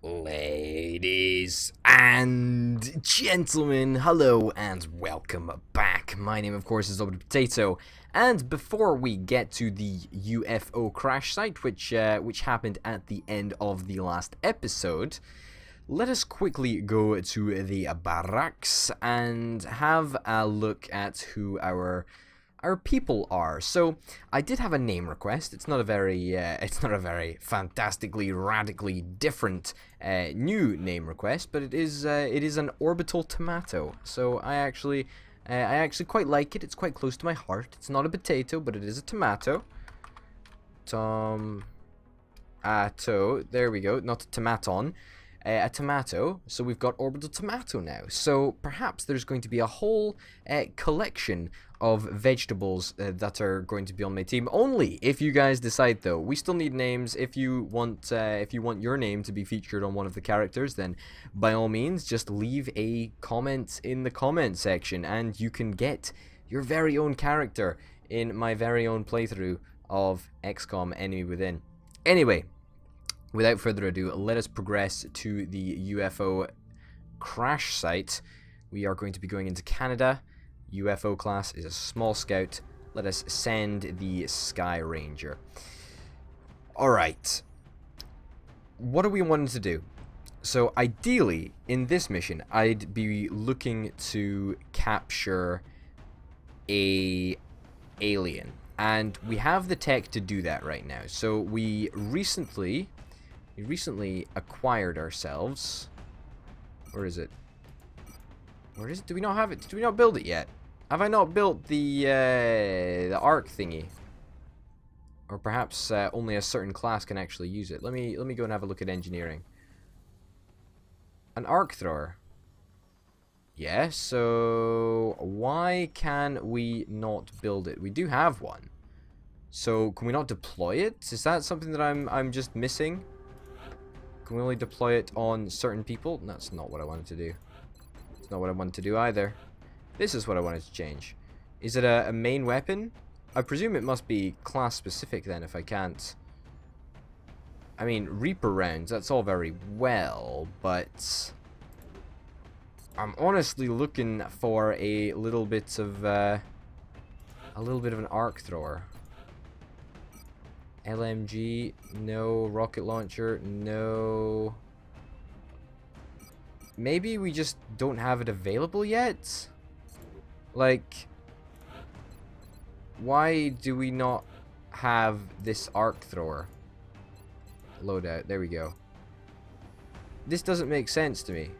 Ladies and gentlemen, hello and welcome back. My name, of course, is Old Potato, and before we get to the UFO crash site, which happened at the end of the last episode, let us quickly go to the barracks and have a look at who our people are. So I did have a name request. It's not a very fantastically radically different new name request, but it is an orbital tomato. So I actually quite like it. It's quite close to my heart. It's not a potato, but it is a tomato. There we go. Not a tomaton. A tomato, so we've got orbital tomato now. So perhaps there's going to be a whole collection of vegetables that are going to be on my team. Only if you guys decide, though. We still need names. If you want your name to be featured on one of the characters, then by all means, just leave a comment in the comment section, and you can get your very own character in my very own playthrough of XCOM Enemy Within. Anyway. Without further ado, let us progress to the UFO crash site. We are going to be going into Canada. UFO class is a small scout. Let us send the Sky Ranger. Alright. What are we wanting to do? So ideally, in this mission, I'd be looking to capture a alien. And we have the tech to do that right now. So we recently acquired ourselves. Where is it? Where is it? Do we not have it? Do we not build it yet? Have I not built the arc thingy? Or perhaps only a certain class can actually use it. Let me go and have a look at engineering. An arc thrower. Yeah, so why can we not build it? We do have one. So can we not deploy it? Is that something that I'm just missing? Can we only deploy it on certain people? That's not what I wanted to do. It's not what I wanted to do either. This is what I wanted to change. Is it a main weapon? I presume it must be class specific then if I can't. I mean, Reaper rounds, that's all very well, but I'm honestly looking for a little bit of an arc thrower. LMG, no. Rocket launcher, no. Maybe we just don't have it available yet? Like, why do we not have this arc thrower? Loadout, there we go. This doesn't make sense to me.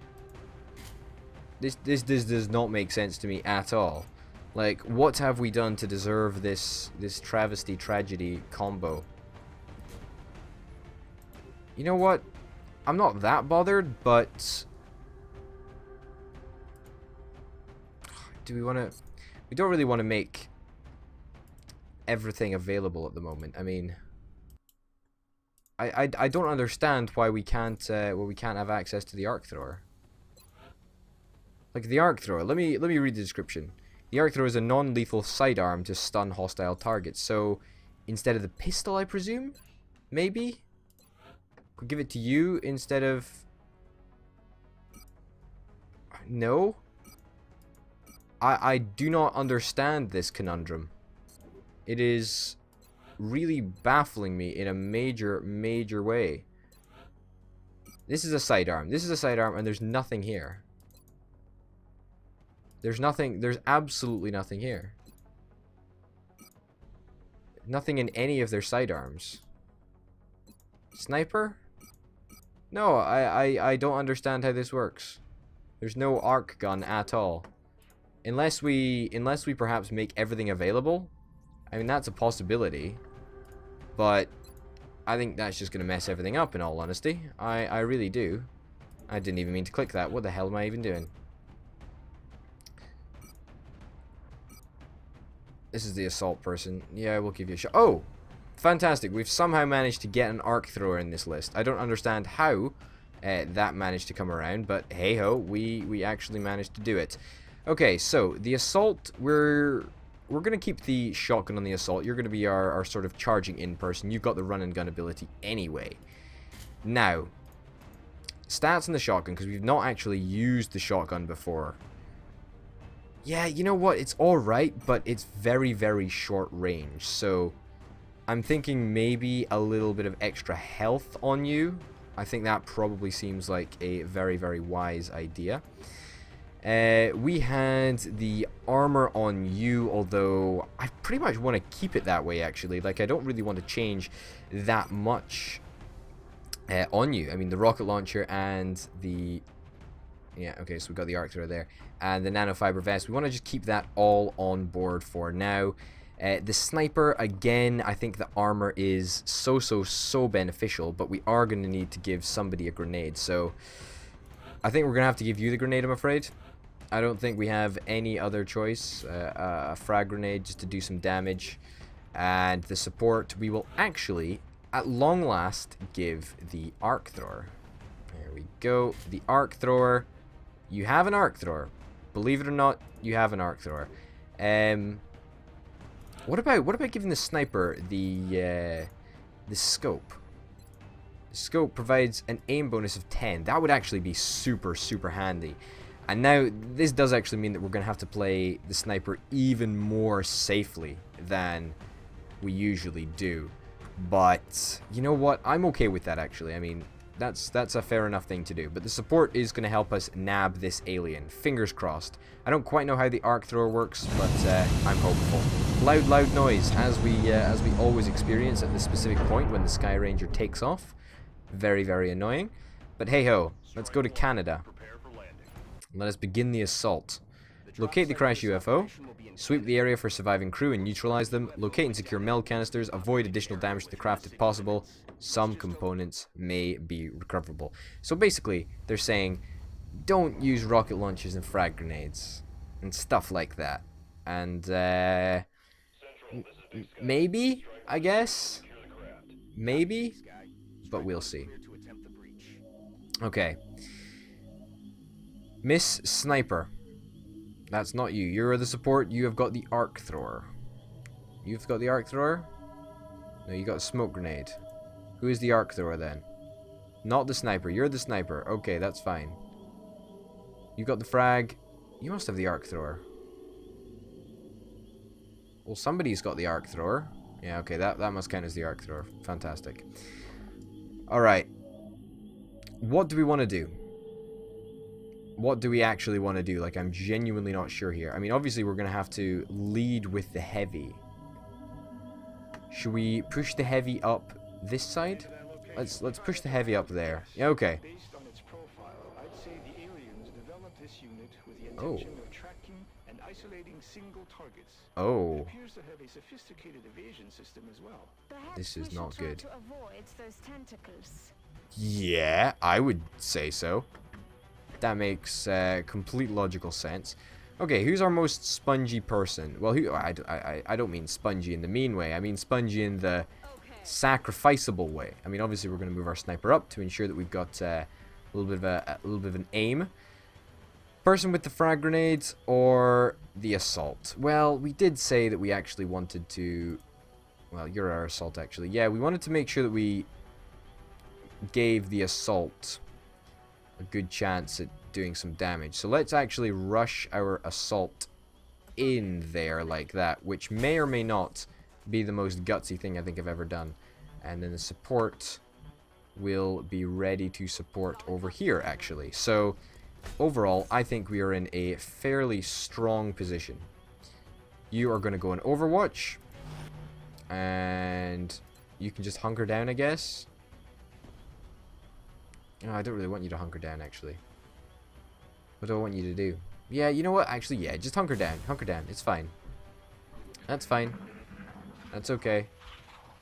This does not make sense to me at all. Like, what have we done to deserve this travesty tragedy combo? You know what? I'm not that bothered, but do we want to? We don't really want to make everything available at the moment. I mean, I don't understand why we can't have access to the arc thrower. Like the arc thrower. Let me read the description. The arc thrower is a non-lethal sidearm to stun hostile targets. So instead of the pistol, I presume, maybe. Could give it to you instead of... No? I do not understand this conundrum. It is really baffling me in a major way. This is a sidearm. This is a sidearm and there's nothing here. There's absolutely nothing here. Nothing in any of their sidearms. Sniper? No, I don't understand how this works. There's no arc gun at all. Unless we perhaps make everything available. I mean, that's a possibility. But I think that's just going to mess everything up, in all honesty. I really do. I didn't even mean to click that. What the hell am I even doing? This is the assault person. Yeah, we'll give you a shot. Oh! Fantastic. We've somehow managed to get an arc thrower in this list. I don't understand how that managed to come around, but hey-ho, we actually managed to do it. Okay, so the assault, we're going to keep the shotgun on the assault. You're going to be our sort of charging in person. You've got the run and gun ability anyway. Now, stats on the shotgun, because we've not actually used the shotgun before. Yeah, you know what? It's alright, but it's very, very short range. So I'm thinking maybe a little bit of extra health on you. I think that probably seems like a very, very wise idea. We had the armor on you, although I pretty much want to keep it that way, actually. Like, I don't really want to change that much on you. I mean, the rocket launcher and the... Yeah, okay, so we got the arc thrower there. And the nanofiber vest, we want to just keep that all on board for now. The sniper, again, I think the armor is so beneficial, but we are going to need to give somebody a grenade. So I think we're going to have to give you the grenade, I'm afraid. I don't think we have any other choice. A frag grenade just to do some damage. And the support, we will actually, at long last, give the arc thrower. There we go. The arc thrower. You have an arc thrower. Believe it or not, you have an arc thrower. What about giving the sniper the scope? The scope provides an aim bonus of 10. That would actually be super handy. And now this does actually mean that we're going to have to play the sniper even more safely than we usually do. But you know what? I'm okay with that, actually. I mean, that's a fair enough thing to do. But the support is going to help us nab this alien. Fingers crossed. I don't quite know how the arc thrower works, but I'm hopeful. Loud noise, as we always experience at this specific point when the Sky Ranger takes off. Very annoying. But hey ho, let's go to Canada. Let us begin the assault. Locate the crash UFO. Sweep the area for surviving crew and neutralize them. Locate and secure meld canisters. Avoid additional damage to the craft if possible. Some components may be recoverable. So basically, they're saying, don't use rocket launchers and frag grenades. And stuff like that. And, maybe, I guess? Maybe? But we'll see. Okay. Miss Sniper. That's not you. You're the support. You have got the arc thrower. You've got the arc thrower? No, you got a smoke grenade. Who is the arc thrower then? Not the sniper. You're the sniper. Okay, that's fine. You got the frag. You must have the arc thrower. Well, somebody's got the arc thrower. Yeah, okay, that must count as the arc thrower. Fantastic. Alright. What do we want to do? What do we actually want to do? Like, I'm genuinely not sure here. I mean, obviously, we're going to have to lead with the heavy. Should we push the heavy up this side? Let's push the heavy up there. Yeah, okay. Based on its profile, I'd say the aliens developed this unit with the Oh. intention of tracking and isolating single targets. Oh. It appears to have a sophisticated evasion system as well. Perhaps This is we not should try good. to avoid those tentacles. Yeah, I would say so. That makes complete logical sense. Okay, who's our most spongy person? Well, I don't mean spongy in the mean way. I mean spongy in the sacrificable way. I mean, obviously, we're going to move our sniper up to ensure that we've got a little bit of an aim. Person with the frag grenades or the assault? Well, we did say that we actually wanted to... Well, you're our assault, actually. Yeah, we wanted to make sure that we gave the assault a good chance at doing some damage. So let's actually rush our assault in there like that, which may or may not be the most gutsy thing I think I've ever done. And then the support will be ready to support over here, actually. So overall, I think we are in a fairly strong position. You are going to go in Overwatch, and you can just hunker down, I guess. No, I don't really want you to hunker down, actually. What do I want you to do? Yeah, you know what? Actually, yeah, just hunker down. Hunker down. It's fine. That's fine. That's okay.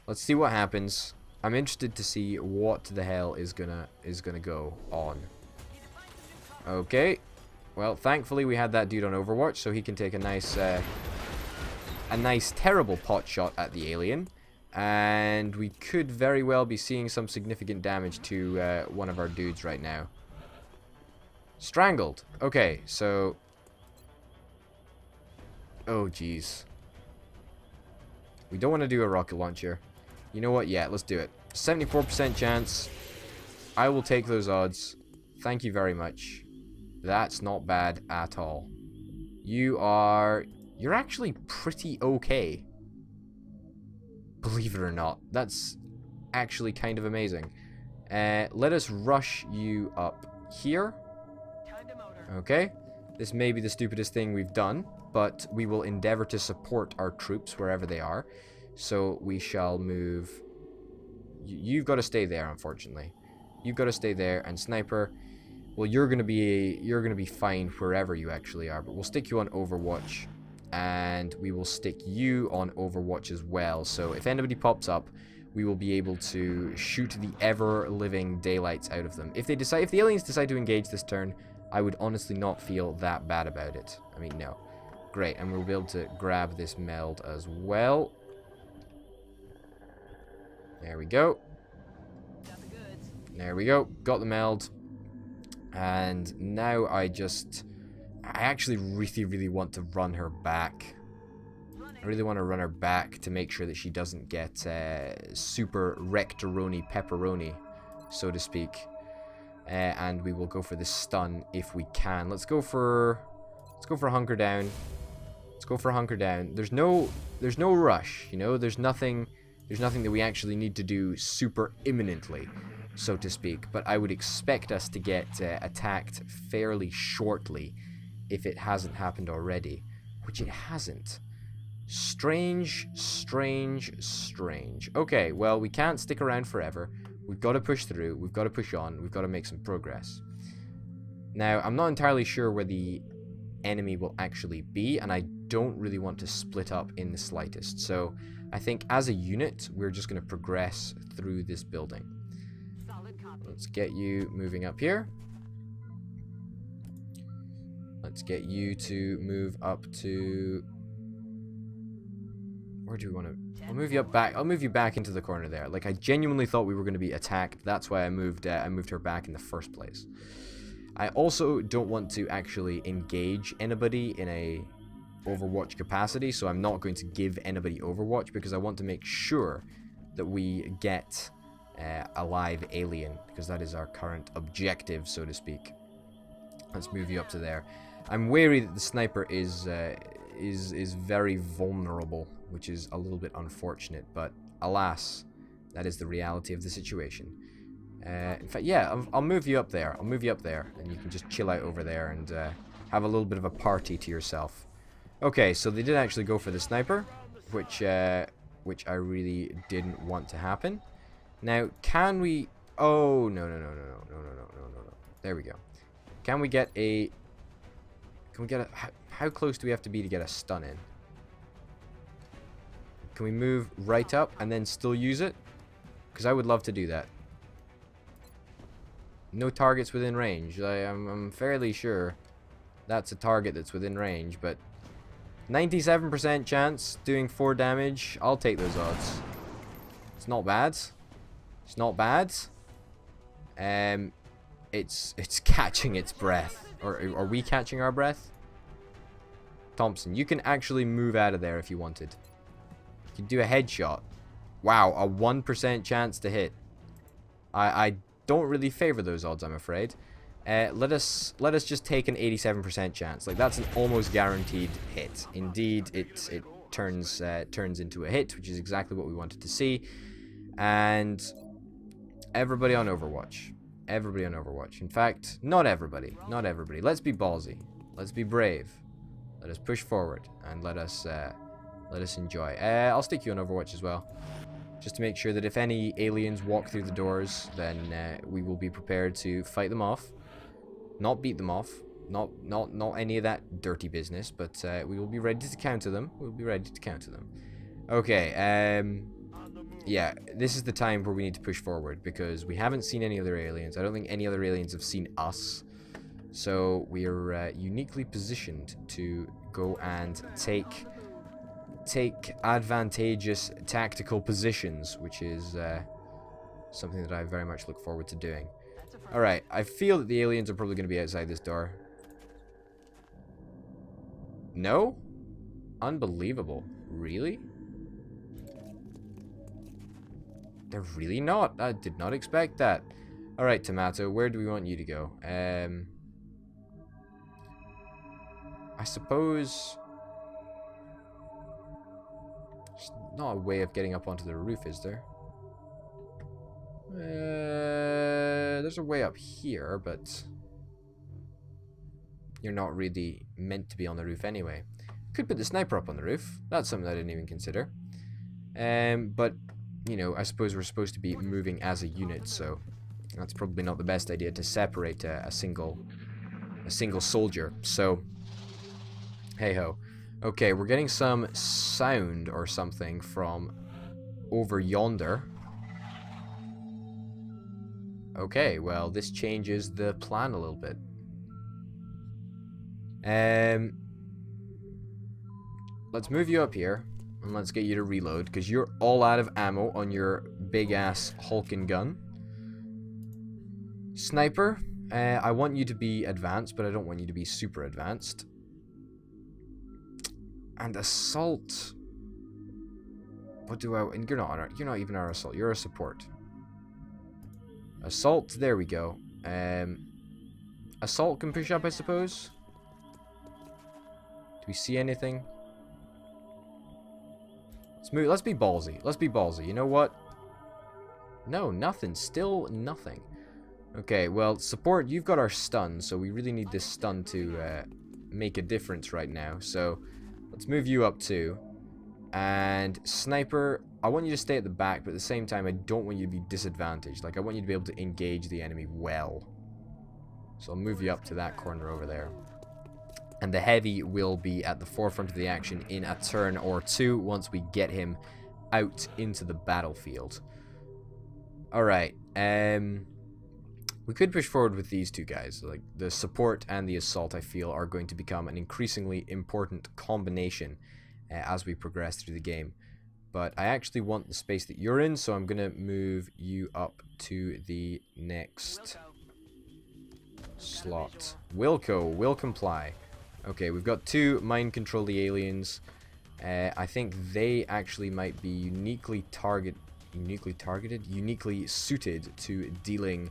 Let's see what happens. I'm interested to see what the hell is gonna go on. Okay. Well, thankfully we had that dude on Overwatch, so he can take a nice terrible pot shot at the alien. And we could very well be seeing some significant damage to one of our dudes right now. Strangled. Okay, so... Oh, jeez. We don't want to do a rocket launcher. You know what? Yeah, let's do it. 74% chance. I will take those odds. Thank you very much. That's not bad at all. You're actually pretty okay. Believe it or not. That's actually kind of amazing. Let us rush you up here. Okay. This may be the stupidest thing we've done, but we will endeavor to support our troops wherever they are. So we shall move. You've got to stay there, unfortunately. You've got to stay there. And Sniper, well, you're gonna be fine wherever you actually are. But we'll stick you on Overwatch, and we will stick you on Overwatch as well. So if anybody pops up, we will be able to shoot the ever-living daylights out of them. If the aliens decide to engage this turn, I would honestly not feel that bad about it. I mean, no. Great, and we'll be able to grab this meld as well. There we go. There we go. Got the meld. And now I actually really want to run her back. I really want to run her back to make sure that she doesn't get super rectoroni pepperoni, so to speak. And we will go for the stun if we can. Let's go for hunker down. Let's go for hunker down. There's no rush, you know. There's nothing that we actually need to do super imminently, so to speak. But I would expect us to get attacked fairly shortly if it hasn't happened already, which it hasn't. Strange, strange, strange. Okay, well, we can't stick around forever. We've got to push through. We've got to push on. We've got to make some progress. Now, I'm not entirely sure where the enemy will actually be, and I don't really want to split up in the slightest. So, I think as a unit, we're just going to progress through this building. Let's get you moving up here. Let's get you to move up to... Where do we want to... I'll move you up back. I'll move you back into the corner there. Like, I genuinely thought we were going to be attacked. That's why I moved her back in the first place. I also don't want to actually engage anybody in a Overwatch capacity, so I'm not going to give anybody Overwatch because I want to make sure that we get a live alien, because that is our current objective, so to speak. Let's move you up to there. I'm wary that the sniper is very vulnerable, which is a little bit unfortunate, but alas, that is the reality of the situation. In fact, yeah, I'll move you up there. I'll move you up there, and you can just chill out over there and have a little bit of a party to yourself. Okay, so they did actually go for the sniper, which I really didn't want to happen. Now, can we... Oh, no. There we go. Can we get a... How close do we have to be to get a stun in? Can we move right up and then still use it? Because I would love to do that. No targets within range. I'm fairly sure that's a target that's within range, but 97% chance doing 4 damage. I'll take those odds. It's not bad. It's not bad. It's catching its breath. Or are we catching our breath? Thompson, you can actually move out of there if you wanted. You can do a headshot. Wow, a 1% chance to hit. I don't really favor those odds, I'm afraid. Let us just take an 87% chance. Like, that's an almost guaranteed hit. Indeed, it turns into a hit, which is exactly what we wanted to see. And everybody on Overwatch. Everybody on Overwatch. In fact, not everybody. Not everybody. Let's be ballsy. Let's be brave. Let us push forward and let us enjoy. I'll stick you on Overwatch as well, just to make sure that if any aliens walk through the doors, then we will be prepared to fight them off, not beat them off, not any of that dirty business, but we will be ready to counter them. We'll be ready to counter them. Okay. Yeah, this is the time where we need to push forward because we haven't seen any other aliens. I don't think any other aliens have seen us. So we're uniquely positioned to go and take advantageous tactical positions, which is something that I very much look forward to doing. Alright, I feel that the aliens are probably going to be outside this door. No? Unbelievable. Really? They're really not. I did not expect that. Alright, Tomato, where do we want you to go? I suppose... There's not a way of getting up onto the roof, is there? There's a way up here, but... You're not really meant to be on the roof anyway. Could put the sniper up on the roof. That's something I didn't even consider. But, you know, I suppose we're supposed to be moving as a unit, so... That's probably not the best idea to separate a single soldier. So, hey ho. Okay, we're getting some sound or something from over yonder. Okay, well, this changes the plan a little bit. Let's move you up here and let's get you to reload because you're all out of ammo on your big ass hulking gun. Sniper, I want you to be advanced, but I don't want you to be super advanced. And assault. What do I? And you're not even our assault. You're a support. Assault. There we go. Assault can push up, I suppose. Do we see anything? Let's move. Let's be ballsy. Let's be ballsy. You know what? No, nothing. Still nothing. Okay, well, support, you've got our stun, so we really need this stun to make a difference right now. So, let's move you up too. And sniper, I want you to stay at the back, but at the same time, I don't want you to be disadvantaged. Like, I want you to be able to engage the enemy well. So, I'll move you up to that corner over there. And the heavy will be at the forefront of the action in a turn or two once we get him out into the battlefield. Alright, we could push forward with these two guys. Like the support and the assault, I feel, are going to become an increasingly important combination as we progress through the game. But I actually want the space that you're in, so I'm going to move you up to the next slot. Wilco will comply. Okay, we've got two mind control the aliens. I think they actually might be uniquely suited to dealing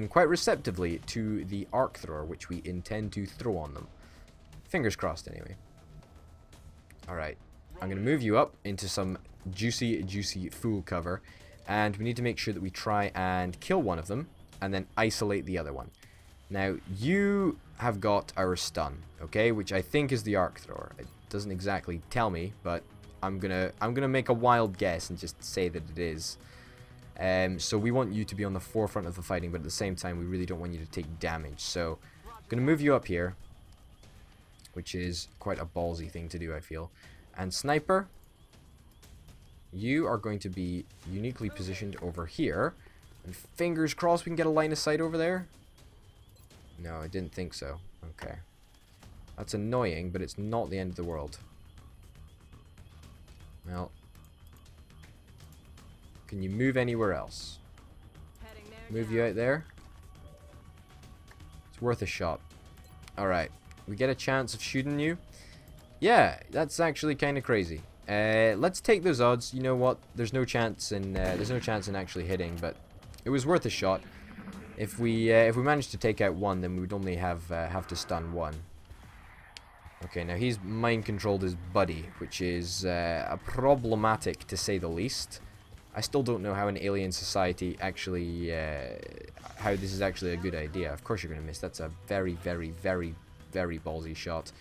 quite receptively to the arc thrower, which we intend to throw on them. Fingers crossed, anyway. Alright, I'm going to move you up into some juicy fool cover, and we need to make sure that we try and kill one of them, and then isolate the other one. Now, you have got our stun, okay, which I think is the arc thrower. It doesn't exactly tell me, but I'm gonna make a wild guess and just say that it is. So we want you to be on the forefront of the fighting, but at the same time, we really don't want you to take damage. So, I'm going to move you up here, which is quite a ballsy thing to do, I feel. And Sniper, you are going to be uniquely positioned over here. And fingers crossed we can get a line of sight over there. No, I didn't think so. Okay. That's annoying, but it's not the end of the world. Well... Can you move anywhere else? Move you out there? It's worth a shot. Alright. We get a chance of shooting you. Yeah, that's actually kind of crazy. Let's take those odds. You know what? There's no chance in actually hitting, but it was worth a shot. If we managed to take out one, then we would only have to stun one. Okay, now he's mind controlled his buddy, which is problematic to say the least. I still don't know how an alien society actually, how this is actually a good idea. Of course you're going to miss. That's a very, very, very, very ballsy shot.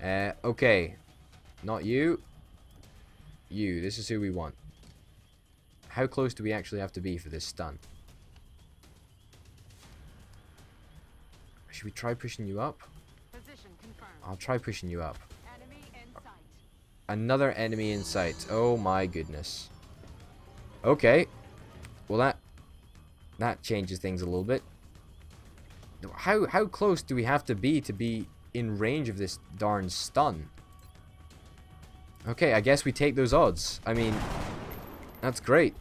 Okay. Not you. You. This is who we want. How close do we actually have to be for this stun? Should we try pushing you up? Position confirmed. I'll try pushing you up. Enemy in sight. Another enemy in sight. Oh my goodness. Okay. Well, that changes things a little bit. How close do we have to be in range of this darn stun? Okay, I guess we take those odds. I mean, that's great.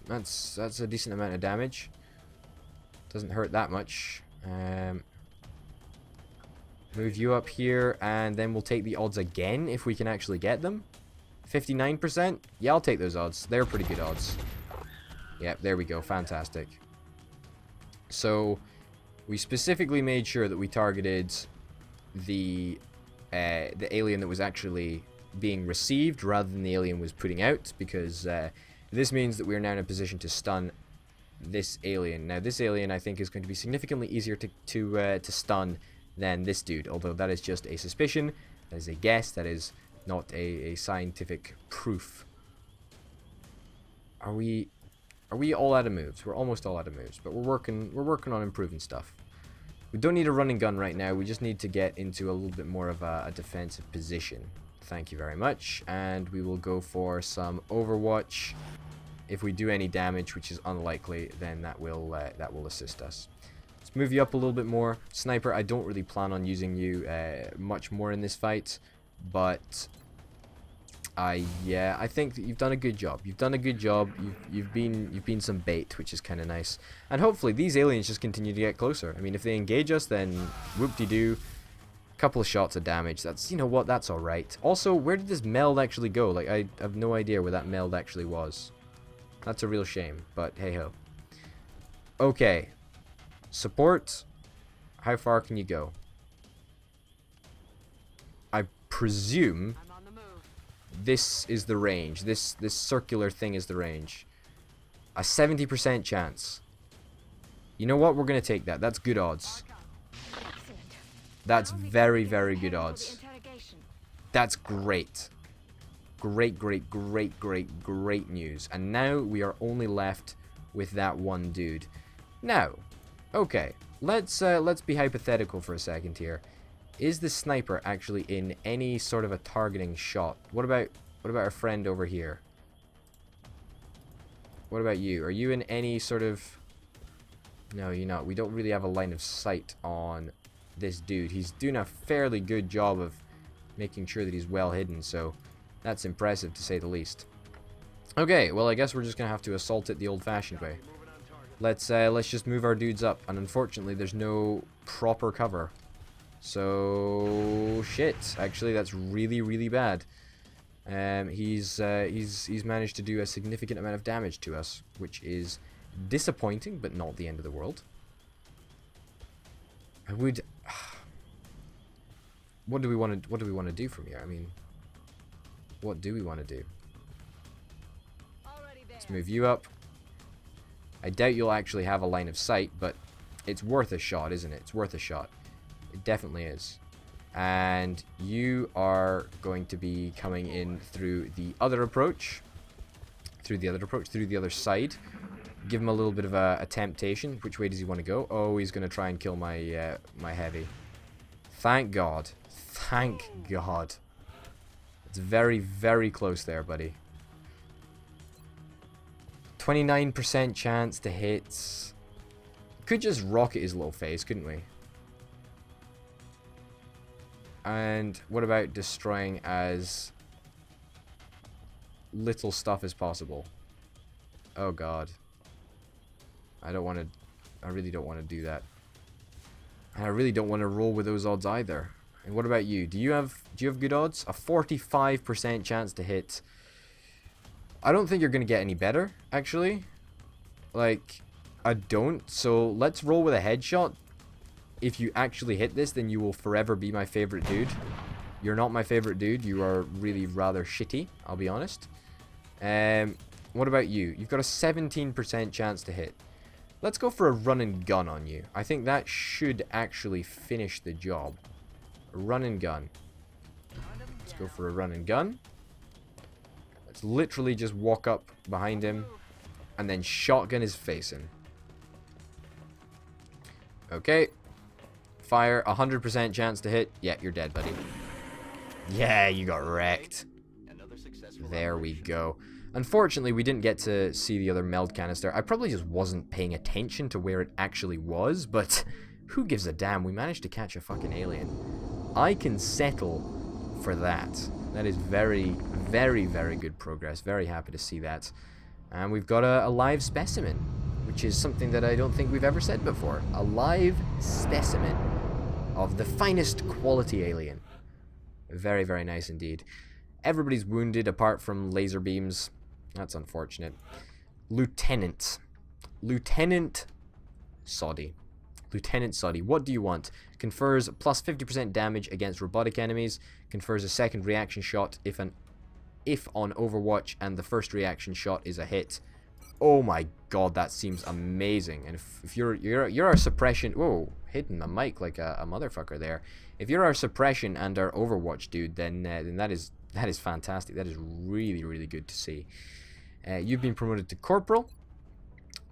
That's a decent amount of damage. Doesn't hurt that much. Move you up here, and then we'll take the odds again if we can actually get them. 59%? Yeah, I'll take those odds. They're pretty good odds. Yep, there we go. Fantastic. So, we specifically made sure that we targeted the alien that was actually being received rather than the alien was putting out, because this means that we are now in a position to stun this alien. Now, this alien, I think, is going to be significantly easier to stun than this dude, although that is just a suspicion, that is a guess, that is not a scientific proof. Are we all out of moves? We're almost all out of moves, but we're working on improving stuff. We don't need a running gun right now, we just need to get into a little bit more of a defensive position. Thank you very much, and we will go for some Overwatch. If we do any damage, which is unlikely, then that will assist us. Let's move you up a little bit more. Sniper, I don't really plan on using you much more in this fight, but I think that you've done a good job. You've done a good job. You've been some bait, which is kind of nice. And hopefully these aliens just continue to get closer. I mean, if they engage us, then whoop-de-doo. A couple of shots of damage. That's, you know what, that's all right. Also, where did this meld actually go? Like, I have no idea where that meld actually was. That's a real shame, but hey-ho. Okay. Support. How far can you go? I presume I'm on the move. this is the range. This circular thing is the range. A 70% chance. You know what? We're going to take that. That's good odds. Excellent. That's Now we very, can very handle good the odds. interrogation. That's great. Great, great, great, great, great news. And now we are only left with that one dude. Now, okay, let's be hypothetical for a second here. Is the sniper actually in any sort of a targeting shot? What about our friend over here? What about you? Are you in any sort of... No, you're not. We don't really have a line of sight on this dude. He's doing a fairly good job of making sure that he's well hidden, so that's impressive to say the least. Okay, well, I guess we're just gonna have to assault it the old-fashioned way. Let's just move our dudes up, and unfortunately there's no proper cover. So shit, actually that's really, really bad. He's managed to do a significant amount of damage to us, which is disappointing, but not the end of the world. I would... What do we want to do from here? I mean, what do we want to do? Already there. Let's move you up. I doubt you'll actually have a line of sight, but it's worth a shot, isn't it? It's worth a shot. It definitely is. And you are going to be coming in through the other approach. Through the other side. Give him a little bit of a temptation. Which way does he want to go? Oh, he's going to try and kill my my heavy. Thank God. Thank God. It's very, very close there, buddy. 29% chance to hit. Could just rocket his little face, couldn't we? And what about destroying as little stuff as possible? Oh God. I really don't want to do that. And I really don't want to roll with those odds either. And what about you? Do you have good odds? A 45% chance to hit. I don't think you're going to get any better, actually. Like, I don't. So let's roll with a headshot. If you actually hit this, then you will forever be my favorite dude. You're not my favorite dude. You are really rather shitty, I'll be honest. What about you? You've got a 17% chance to hit. Let's go for a run and gun on you. I think that should actually finish the job. A run and gun. Let's go for a run and gun. Let's literally just walk up behind him and then shotgun his face in. Okay. Fire. 100% chance to hit. Yeah, you're dead, buddy. Yeah, you got wrecked. There we go. Unfortunately, we didn't get to see the other meld canister. I probably just wasn't paying attention to where it actually was, but who gives a damn? We managed to catch a fucking alien. I can settle for that. That is very, very, very good progress. Very happy to see that. And we've got a live specimen, which is something that I don't think we've ever said before. A live specimen of the finest quality alien. Very, very nice indeed. Everybody's wounded apart from laser beams. That's unfortunate. Lieutenant. Lieutenant Saudi. Lieutenant Saudi. What do you want? Confers plus 50% damage against robotic enemies. Confers a second reaction shot if on Overwatch and the first reaction shot is a hit. Oh my god, that seems amazing. And if you're our suppression, whoa, hitting my mic like a motherfucker there. If you're our suppression and our Overwatch dude, then that is fantastic. That is really, really good to see. You've been promoted to corporal.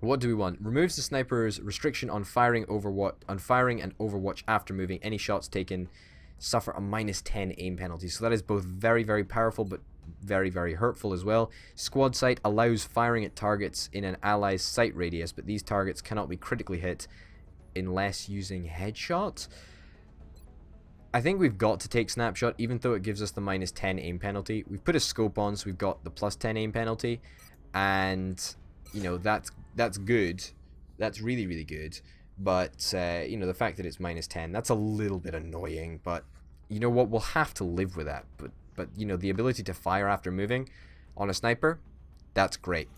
What do we want? Removes the sniper's restriction on firing and Overwatch after moving. Any shots taken suffer a -10 aim penalty. So that is both very, very powerful, but very, very hurtful as well. Squad sight allows firing at targets in an ally's sight radius, but these targets cannot be critically hit unless using headshot. I think we've got to take snapshot, even though it gives us the -10 aim penalty. We've put a scope on, so we've got the +10 aim penalty, and you know that's good. That's really, really good. But you know, the fact that it's -10, that's a little bit annoying. But you know what? We'll have to live with that. But you know, the ability to fire after moving on a sniper, that's great.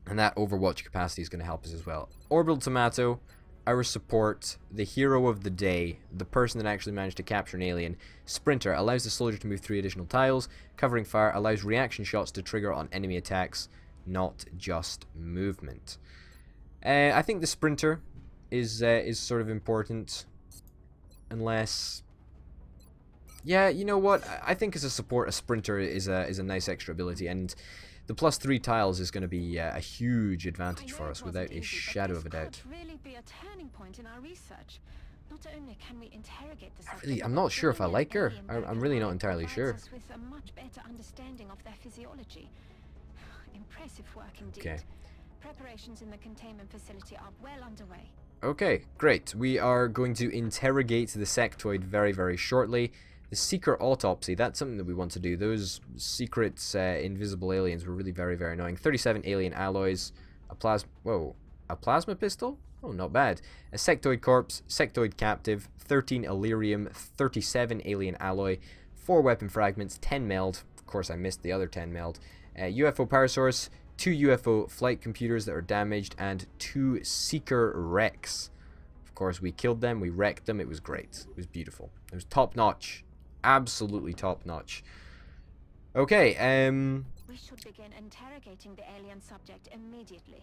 And that Overwatch capacity is going to help us as well. Orbital Tomato, our support, the hero of the day, the person that actually managed to capture an alien. Sprinter allows the soldier to move 3 additional tiles. Covering fire allows reaction shots to trigger on enemy attacks, not just movement. I think the Sprinter is sort of important, unless... Yeah, you know what? I think as a support, a Sprinter is a nice extra ability, and the +3 tiles is going to be a huge advantage for us, without a shadow of a doubt. I'm not sure if I like her. I'm really not entirely sure. Okay. Preparations in the containment facility are well underway. Okay, great. We are going to interrogate the sectoid very, very shortly. The Seeker Autopsy, that's something that we want to do. Those secret invisible aliens were really very, very annoying. 37 alien alloys, a plasma pistol? Oh, not bad. A sectoid corpse, sectoid captive, 13 Illyrium, 37 alien alloy, 4 weapon fragments, 10 meld. Of course, I missed the other 10 meld. UFO power source, 2 UFO flight computers that are damaged, and 2 Seeker wrecks. Of course, we killed them, we wrecked them, it was great. It was beautiful. It was top-notch. Absolutely top-notch. Okay, We should begin interrogating the alien subject immediately.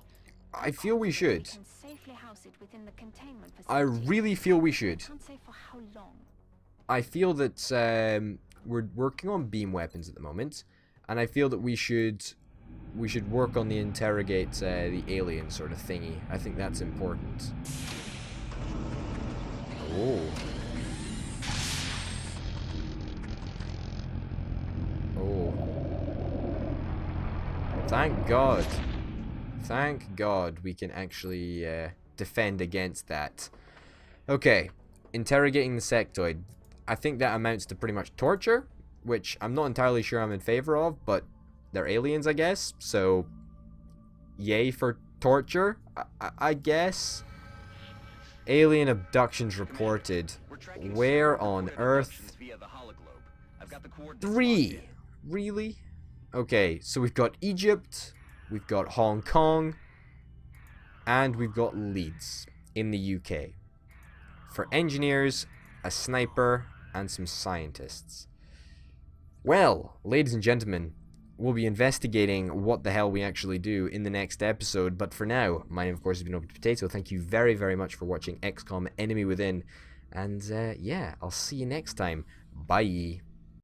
I feel we should. We can safely house it within the containment I facility. really feel we should. Can't say for how long. I feel that we're working on beam weapons at the moment, and I feel that we should work on the interrogate the alien sort of thingy. I think that's important. Oh. Oh. Thank God. Thank God we can actually defend against that. Okay. Interrogating the sectoid. I think that amounts to pretty much torture, which I'm not entirely sure I'm in favor of, but they're aliens, I guess. So, yay for torture, I guess. Alien abductions reported. Where on Earth? 3! Really? Okay, so we've got Egypt, we've got Hong Kong, and we've got Leeds in the UK. For engineers, a sniper, and some scientists. Well, ladies and gentlemen, we'll be investigating what the hell we actually do in the next episode, but for now, my name of course has been Open Potato. Thank you very, very much for watching XCOM Enemy Within, and yeah, I'll see you next time. Bye.